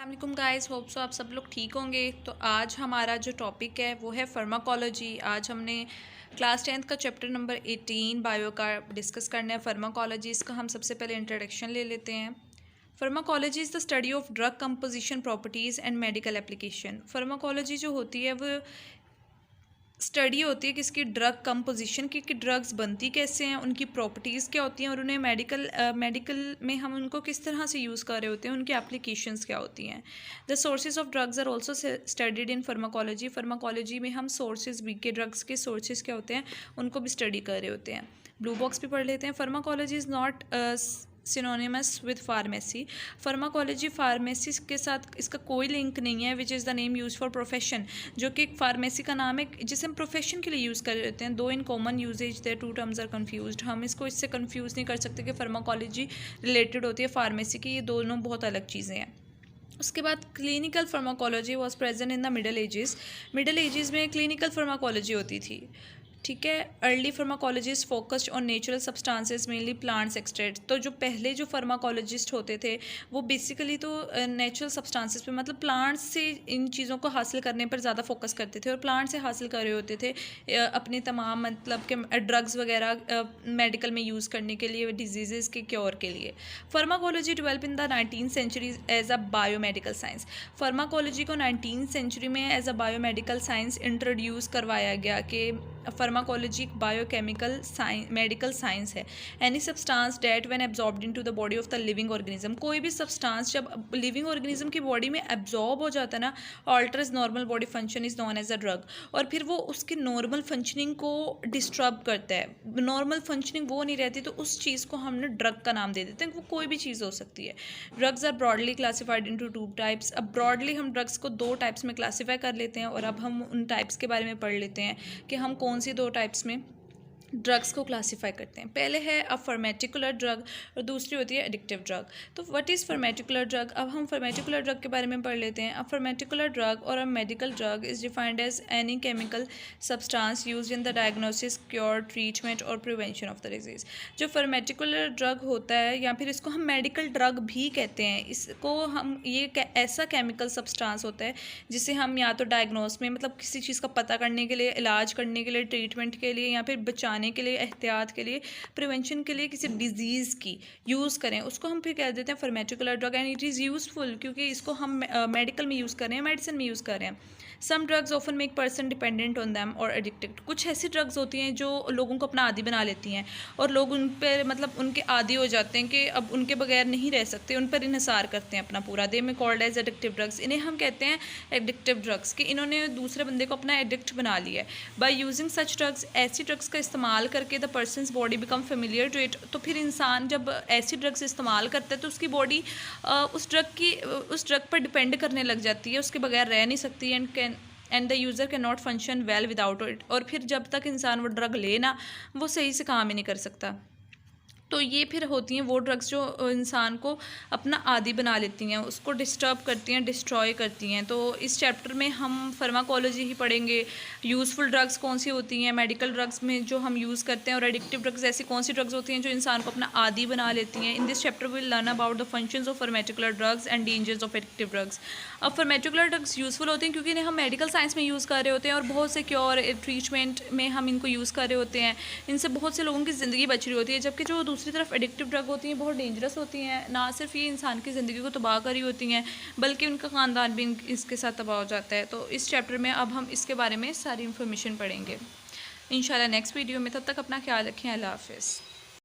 अस्सलाम guys, hope so आप सब लोग ठीक होंगे। तो आज हमारा जो टॉपिक है वो है फार्माकोलॉजी। आज हमने क्लास 10th का चैप्टर नंबर 18 बायो का डिस्कस करना है। फार्माकोलॉजी, इसका हम सबसे पहले इंट्रोडक्शन ले लेते हैं। Pharmacology is the study of drug composition, properties and medical application. Pharmacology जो होती है वो स्टडी होती है किसकी, ड्रग कंपोजिशन की, कि ड्रग्स बनती कैसे हैं, उनकी प्रॉपर्टीज़ क्या होती हैं और उन्हें मेडिकल में हम उनको किस तरह से यूज़ कर रहे होते हैं, उनकी एप्लीकेशंस क्या होती हैं। The sources of drugs are also studied in pharmacology. Pharmacology में हम सोर्सेज भी के ड्रग्स के सोर्सेज क्या होते हैं उनको भी स्टडी कर रहे होते हैं। ब्लू बॉक्स भी पढ़ लेते हैं। Pharmacology is not synonymous with pharmacy. Pharmacology pharmacy के साथ इसका कोई लिंक नहीं है। Which is the name use for profession, जो कि एक फार्मेसी का नाम है जिसे हम प्रोफेशन के लिए यूज़ कर होते हैं। Though in common usages their two terms are confused. हम इसको इससे कन्फ्यूज़ नहीं कर सकते कि फार्माकोलॉजी रिलेटेड होती है फार्मेसी की, ये दोनों बहुत अलग चीज़ें हैं। उसके बाद clinical pharmacology was present in the middle edges. Middle edges में क्लिनिकल फार्माकोलॉजी होती थी, ठीक है। Early pharmacologist focused on natural substances mainly plants extract. तो जो पहले जो फार्माकोलॉजिस्ट होते थे वो बेसिकली तो नेचुरल सब्सटेंसेस पे, मतलब प्लांट्स से इन चीज़ों को हासिल करने पर ज़्यादा फोकस करते थे और प्लांट से हासिल कर रहे होते थे अपने तमाम मतलब के ड्रग्स वगैरह मेडिकल में यूज़ करने के लिए, डिजीज़ के क्योर के लिए। Pharmacology develop in the 19th century as a biomedical science. Pharmacology को 19th सेंचुरी में as a biomedical science introduce करवाया गया कि फार्माकोलॉजी बायोकेमिकल मेडिकल साइंस है। Any substance that when absorbed into the body of the living organism. कोई भी substance जब living organism की बॉडी में एब्जॉर्ब हो जाता है ना, alters normal body function is known as a drug. और फिर वो उसकी नॉर्मल फंक्शनिंग को डिस्टर्ब करता है, नॉर्मल फंक्शनिंग वो नहीं रहती, तो उस चीज़ को हमने ड्रग का नाम दे देते हैं। वो कोई भी चीज़ हो सकती है। Drugs are broadly classified into two types. अब ब्रॉडली हम ड्रग्स को दो टाइप्स में क्लासीफाई कर लेते हैं और अब हम उन टाइप्स के बारे में पढ़ लेते हैं कि हम कौन सी दो टाइप्स में ड्रग्स को क्लासीफाई करते हैं। पहले है अ फार्मेटिकुलर ड्रग और दूसरी होती है एडिक्टिव ड्रग। तो व्हाट इज़ फार्मेटिकुलर ड्रग? अब हम फार्मेटिकुलर ड्रग के बारे में पढ़ लेते हैं। अ फार्मेटिकुलर ड्रग और a medical drug is defined as any chemical substance use in the diagnosis, cure, treatment और प्रिवेंशन ऑफ द डिजीज़। जो फार्मेटिकुलर ड्रग होता है या फिर इसको हम मेडिकल ड्रग भी कहते हैं, इसको हम ये ऐसा केमिकल सब्सटेंस होता है जिसे हम या तो डायग्नोस में, मतलब किसी चीज़ का पता करने के लिए, इलाज करने के लिए, ट्रीटमेंट के लिए या फिर बचाने के लिए, एहतियात के लिए, प्रिवेंशन के लिए किसी डिजीज़ की यूज़ करें, उसको हम फिर कह देते हैं pharmaceutical drug. And it is useful क्योंकि इसको हम मेडिकल में यूज़ कर रहे हैं, मेडिसिन में यूज़ कर रहे हैं। Some drugs often make person dependent on them और एडिक्टेड। कुछ ऐसी ड्रग्स होती हैं जो लोगों को अपना आदी बना लेती हैं और लोग उन पर मतलब उनके आदी हो जाते हैं कि अब उनके बगैर नहीं रह सकते, उन पर इन्हिसार करते हैं अपना पूरा। दे में कॉल्ड एज एडिक्टिव ड्रग्स। इन्हें हम कहते हैं एडिक्टिव ड्रग्स, कि इन्होंने दूसरे बंदे को अपना एडिक्ट बना लिया है। बाय यूजिंग सच ड्रग्स, ऐसी ड्रग्स का इस्तेमाल करके the person's body become familiar to it. तो फिर इंसान जब ऐसी ड्रग्स इस्तेमाल करता है तो उसकी बॉडी उस ड्रग पर डिपेंड करने लग जाती है, उसके बगैर रह नहीं सकती। And the user can not function well without it. और फिर जब तक इंसान वो ड्रग ले ना, वो सही से काम ही नहीं कर सकता। तो ये फिर होती हैं वो ड्रग्स जो इंसान को अपना आदी बना लेती हैं, उसको डिस्टर्ब करती हैं, डिस्ट्रॉय करती हैं। तो इस चैप्टर में हम फार्माकोलॉजी ही पढ़ेंगे। यूज़फुल ड्रग्स कौन सी होती हैं मेडिकल ड्रग्स में जो हम यूज़ करते हैं, और एडिक्टिव ड्रग्स ऐसी कौन सी ड्रग्स होती हैं जो इंसान को अपना आदी बना लेती हैं। In this chapter will learn about the functions of pharmaceutical drugs and dangers of addictive drugs. अब फार्मेटिकुलर ड्रग्स यूज़फुल होती हैं क्योंकि इन्हें हम मेडिकल साइंस में यूज़ कर रहे होते हैं और बहुत से क्योर, ट्रीटमेंट में हम इनको यूज़ कर रहे होते हैं। इनसे बहुत से लोगों की ज़िंदगी बच रही होती है। जबकि जो दूसरी तरफ एडिक्टिव ड्रग होती हैं बहुत डेंजरस होती हैं। ना सिर्फ ये इंसान की ज़िंदगी को तबाह करी होती हैं बल्कि उनका ख़ानदान भी इसके साथ तबाह हो जाता है। तो इस चैप्टर में अब हम इसके बारे में सारी इन्फॉर्मेशन पढ़ेंगे इंशाल्लाह नेक्स्ट वीडियो में। तब तक अपना ख्याल रखें। अल्लाह हाफ़िज़।